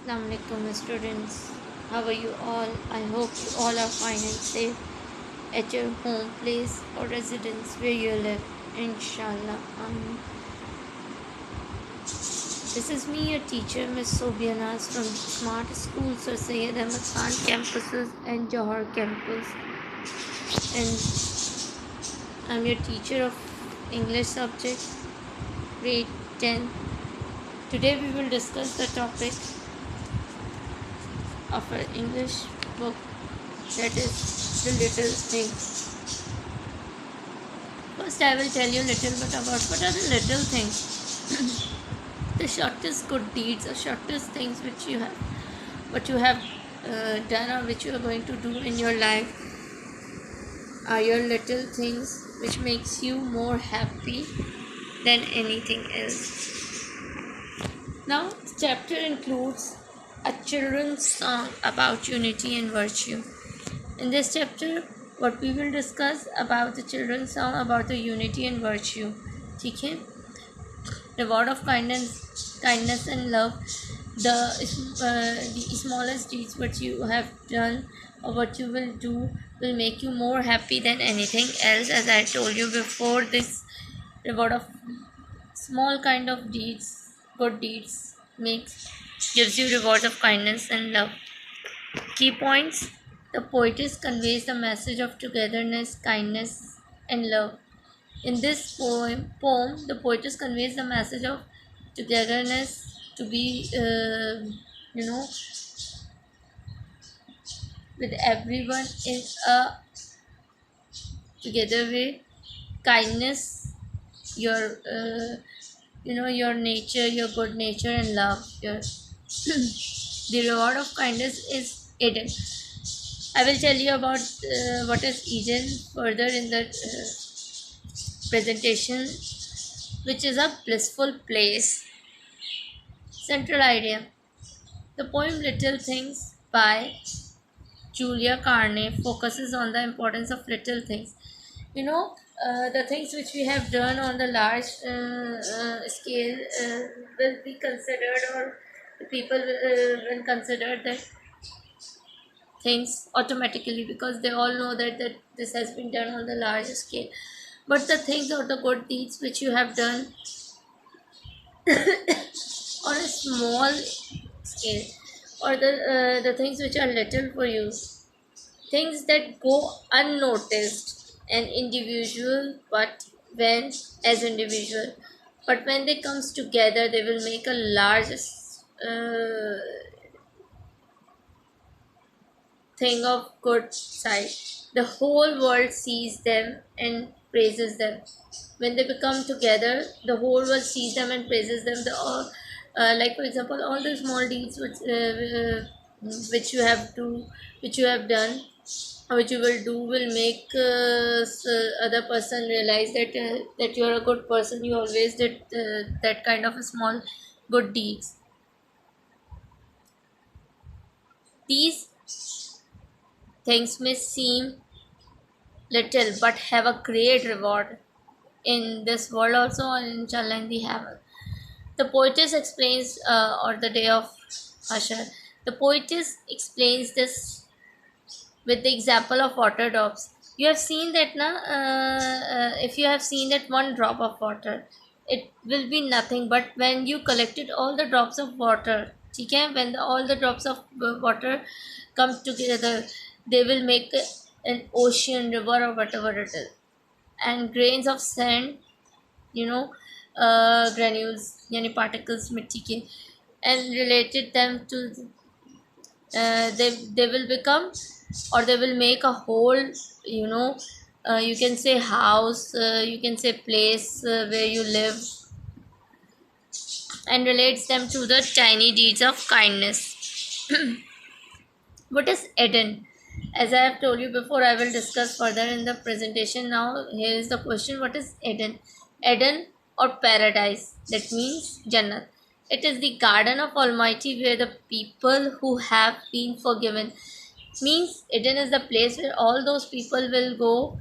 Assalamualaikum students. How are you all? I hope you all are fine and safe at your home place or residence where you live. Inshallah. This is me, your teacher, Miss Sobianas from Smart School Sir Syed Ahmed Khan campuses and Johor campus. And I'm your teacher of English subject, grade 10. Today we will discuss the topic of our English book, that is the little things. First, I will tell you a little bit about what are the little things. The shortest good deeds or shortest things what you have done or which you are going to do in your life are your little things which makes you more happy than anything else. Now, the chapter includes a children's song about unity and virtue. In this chapter, what we will discuss about the children's song about the unity and virtue. ठीक है? Reward of kindness and love. The smallest deeds what you have done or what you will do will make you more happy than anything else. As I told you before, this reward of small kind of deeds, good deeds, gives you rewards of kindness and love. Key points: the poetess conveys the message of togetherness, kindness, and love. In this poem, the poetess conveys the message of togetherness, to be, with everyone in a together way. Kindness, your, your nature, your good nature, and love. The reward of kindness is Eden. I will tell you about what is Eden further in the presentation, which is a blissful place. Central idea. The poem Little Things by Julia Carney focuses on the importance of little things. The things which we have done on the large scale will be considered, or the people will consider that things automatically, because they all know that this has been done on the large scale. But the things or the good deeds which you have done on a small scale, or the things which are little for you, things that go unnoticed and individual, but when they comes together they will make a large uh, thing of good side. The whole world sees them and praises them. When they become together, the whole world sees them and praises them. Like for example, all the small deeds which you have which you have done, or which you will do, will make other person realize that you are a good person. You always did that kind of a small good deeds. These things may seem little but have a great reward in this world also, and inshallah in the heaven. The poetess explains, or the day of Ashar, the poetess explains this with the example of water drops. You have seen that, if you have seen that one drop of water, it will be nothing. But when you collected all the drops of water, okay, when all the drops of water come together, they will make an ocean, river, or whatever it is. And grains of sand, granules, yani particles, mitti ke, and related them to, they will become, or they will make a whole, you can say house, you can say place where you live, and relates them to the tiny deeds of kindness. What is Eden? As I have told you before, I will discuss further in the presentation. Now, here is the question: what is Eden? Eden, or paradise, that means Jannat. It is the garden of Almighty where the people who have been forgiven. Means Eden is the place where all those people will go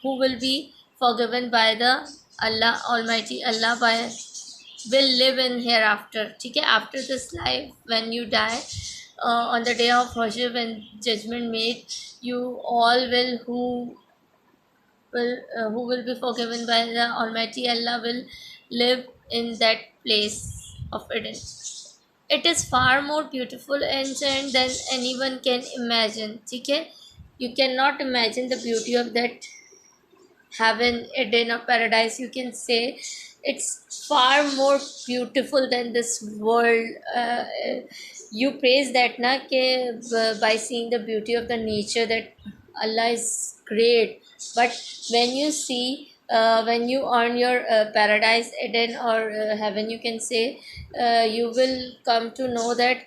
who will be forgiven by the Allah Almighty Allah, by will live in hereafter. ठीक है, after this life, when you die, on the day of Hashir, when judgment made, you all who will be forgiven by the Almighty Allah will live in that place of Eden. It is far more beautiful ancient than anyone can imagine. ठीक है, you cannot imagine the beauty of that heaven, Eden, or paradise. You can say it's far more beautiful than this world. You praise that na ke, by seeing the beauty of the nature, that Allah is great. But when you see, when you earn your paradise, Eden, or heaven, you can say, you will come to know that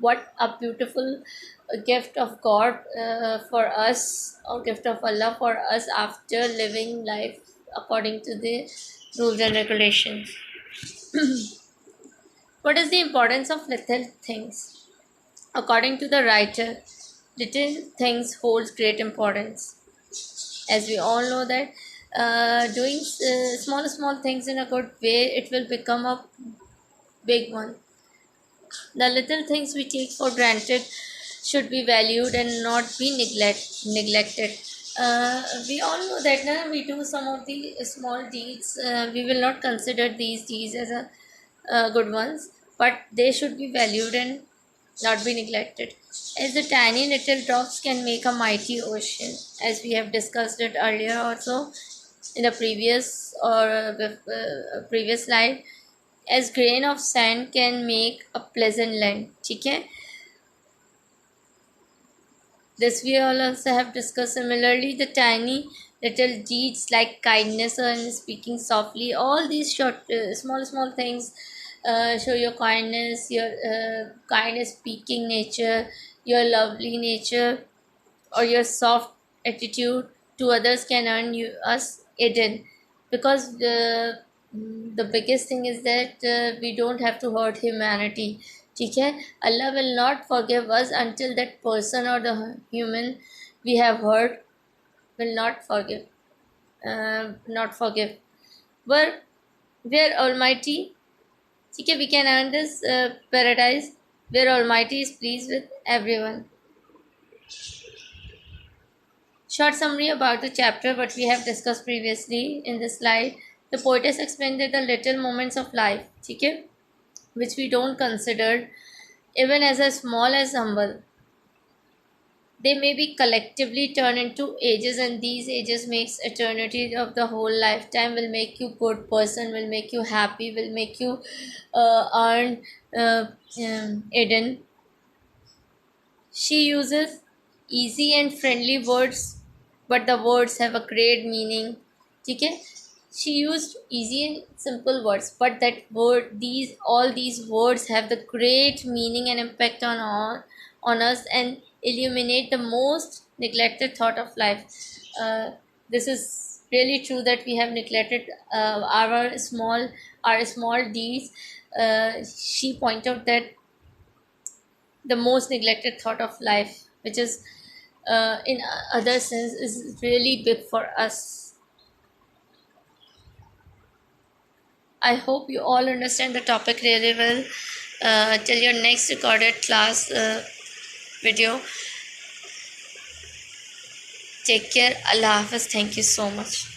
what a beautiful gift of God for us, or gift of Allah for us after living life according to the rules and regulations. What is the importance of little things? According to the writer, little things holds great importance. As we all know that doing small things in a good way, it will become a big one. The little things we take for granted should be valued and not be neglected. We all know that now we do some of the small deeds. We will not consider these deeds as good ones, but they should be valued and not be neglected. As the tiny little drops can make a mighty ocean, as we have discussed it earlier also in the previous slide, as grain of sand can make a pleasant land. ठीक है, this we all also have discussed. Similarly, the tiny little deeds like kindness and speaking softly, all these short, small things show your kindness, your kindness, speaking nature, your lovely nature, or your soft attitude to others can earn you us Eden. Because the biggest thing is that we don't have to hurt humanity. ठीक है, Allah will not forgive us until that person or the human we have hurt will not forgive. But where Almighty, ठीक है, we can earn this paradise where Almighty is pleased with everyone. Short summary about the chapter what we have discussed previously in this slide. The poetess explained that the little moments of life, ठीक है, which we don't consider even as small as humble, they may be collectively turned into ages, and these ages makes eternity of the whole lifetime, will make you good person, will make you happy, will make you earn Eden. She uses easy and friendly words, but the words have a great meaning. ठीक है, she used easy and simple words, but that word, all these words have the great meaning and impact on us, and illuminate the most neglected thought of life. This is really true that we have neglected our small deeds. She pointed out that the most neglected thought of life, which is in other sense is really big for us. I hope you all understand the topic really well. Till your next recorded class video. Take care. Allah Hafiz. Thank you so much.